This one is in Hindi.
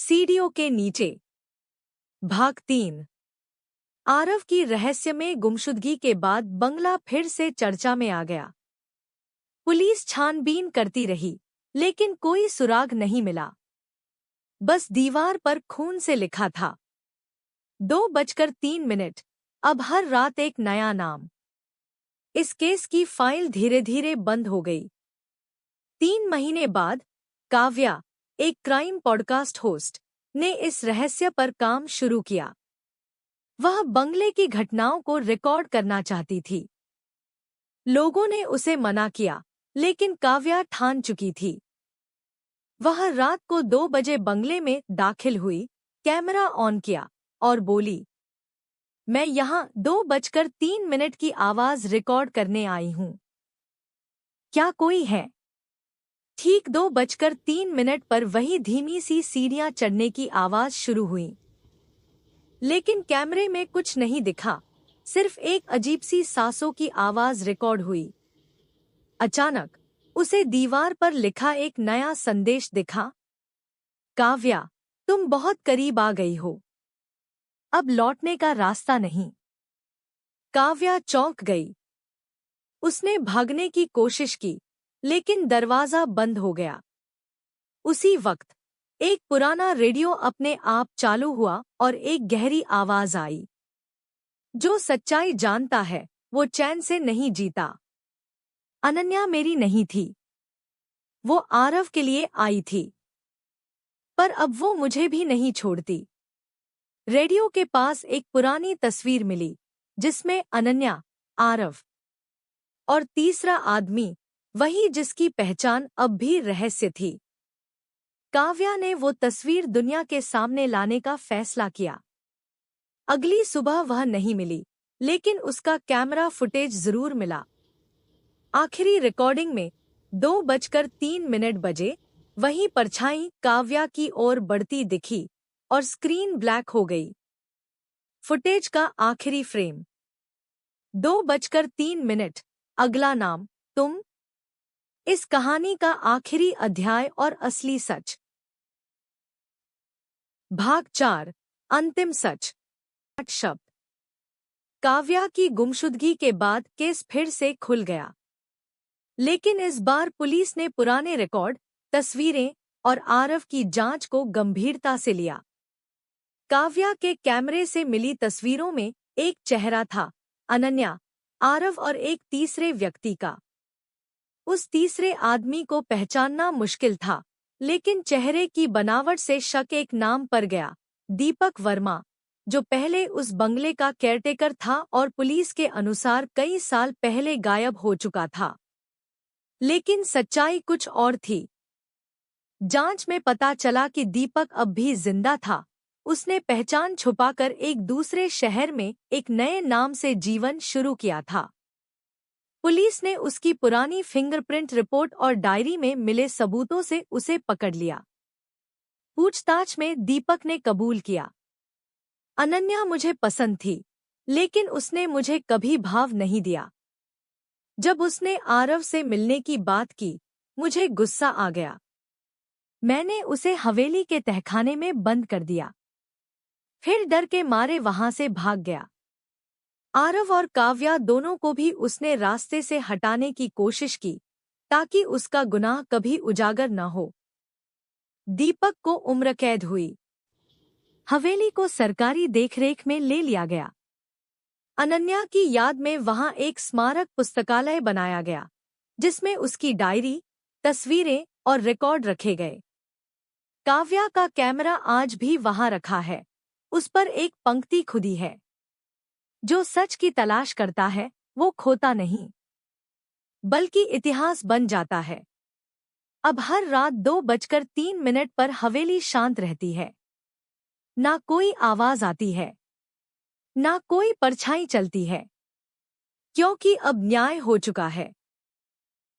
सीढ़ियों के नीचे। भाग 3। आरव की रहस्यमय गुमशुदगी के बाद बंगला फिर से चर्चा में आ गया। पुलिस छानबीन करती रही, लेकिन कोई सुराग नहीं मिला। बस दीवार पर खून से लिखा था 2:03। अब हर रात एक नया नाम। इस केस की फाइल धीरे धीरे बंद हो गई। 3 महीने बाद काव्या, एक क्राइम पॉडकास्ट होस्ट, ने इस रहस्य पर काम शुरू किया। वह बंगले की घटनाओं को रिकॉर्ड करना चाहती थी। लोगों ने उसे मना किया, लेकिन काव्या ठान चुकी थी। वह रात को 2 बजे बंगले में दाखिल हुई, कैमरा ऑन किया और बोली, मैं यहाँ 2:03 की आवाज रिकॉर्ड करने आई हूँ। क्या कोई है? ठीक 2:03 पर वही धीमी सी सीढ़ियां चढ़ने की आवाज शुरू हुई। लेकिन कैमरे में कुछ नहीं दिखा, सिर्फ एक अजीब सी सांसों की आवाज रिकॉर्ड हुई। अचानक उसे दीवार पर लिखा एक नया संदेश दिखा, काव्या, तुम बहुत करीब आ गई हो। अब लौटने का रास्ता नहीं। काव्या चौंक गई। उसने भागने की कोशिश की, लेकिन दरवाजा बंद हो गया। उसी वक्त एक पुराना रेडियो अपने आप चालू हुआ और एक गहरी आवाज आई, जो सच्चाई जानता है वो चैन से नहीं जीता। अनन्या मेरी नहीं थी, वो आरव के लिए आई थी, पर अब वो मुझे भी नहीं छोड़ती। रेडियो के पास एक पुरानी तस्वीर मिली, जिसमें अनन्या, आरव और तीसरा आदमी, वही जिसकी पहचान अब भी रहस्य थी। काव्या ने वो तस्वीर दुनिया के सामने लाने का फैसला किया। अगली सुबह वह नहीं मिली, लेकिन उसका कैमरा फुटेज जरूर मिला। आखिरी रिकॉर्डिंग में 2:03 बजे वही परछाई काव्या की ओर बढ़ती दिखी और स्क्रीन ब्लैक हो गई। फुटेज का आखिरी फ्रेम 2:03। अगला नाम, तुम। इस कहानी का आखिरी अध्याय और असली सच। भाग 4। अंतिम सच। 8 शब्द। काव्या की गुमशुदगी के बाद केस फिर से खुल गया, लेकिन इस बार पुलिस ने पुराने रिकॉर्ड, तस्वीरें और आरव की जांच को गंभीरता से लिया। काव्या के कैमरे से मिली तस्वीरों में एक चेहरा था, अनन्या, आरव और एक तीसरे व्यक्ति का। उस तीसरे आदमी को पहचानना मुश्किल था, लेकिन चेहरे की बनावट से शक एक नाम पर गया, दीपक वर्मा, जो पहले उस बंगले का केयरटेकर था और पुलिस के अनुसार कई साल पहले गायब हो चुका था। लेकिन सच्चाई कुछ और थी। जांच में पता चला कि दीपक अब भी जिंदा था। उसने पहचान छुपाकर एक दूसरे शहर में एक नए नाम से जीवन शुरू किया था। पुलिस ने उसकी पुरानी फिंगरप्रिंट रिपोर्ट और डायरी में मिले सबूतों से उसे पकड़ लिया। पूछताछ में दीपक ने कबूल किया, अनन्या मुझे पसंद थी, लेकिन उसने मुझे कभी भाव नहीं दिया। जब उसने आरव से मिलने की बात की, मुझे गुस्सा आ गया। मैंने उसे हवेली के तहखाने में बंद कर दिया, फिर डर के मारे वहां से भाग गया। आरव और काव्या दोनों को भी उसने रास्ते से हटाने की कोशिश की, ताकि उसका गुनाह कभी उजागर न हो। दीपक को उम्र कैद हुई। हवेली को सरकारी देखरेख में ले लिया गया। अनन्या की याद में वहां एक स्मारक पुस्तकालय बनाया गया, जिसमें उसकी डायरी, तस्वीरें और रिकॉर्ड रखे गए। काव्या का कैमरा आज भी वहां रखा है। उस पर एक पंक्ति खुदी है, जो सच की तलाश करता है वो खोता नहीं, बल्कि इतिहास बन जाता है। अब हर रात 2:03 पर हवेली शांत रहती है। ना कोई आवाज आती है, ना कोई परछाई चलती है, क्योंकि अब न्याय हो चुका है।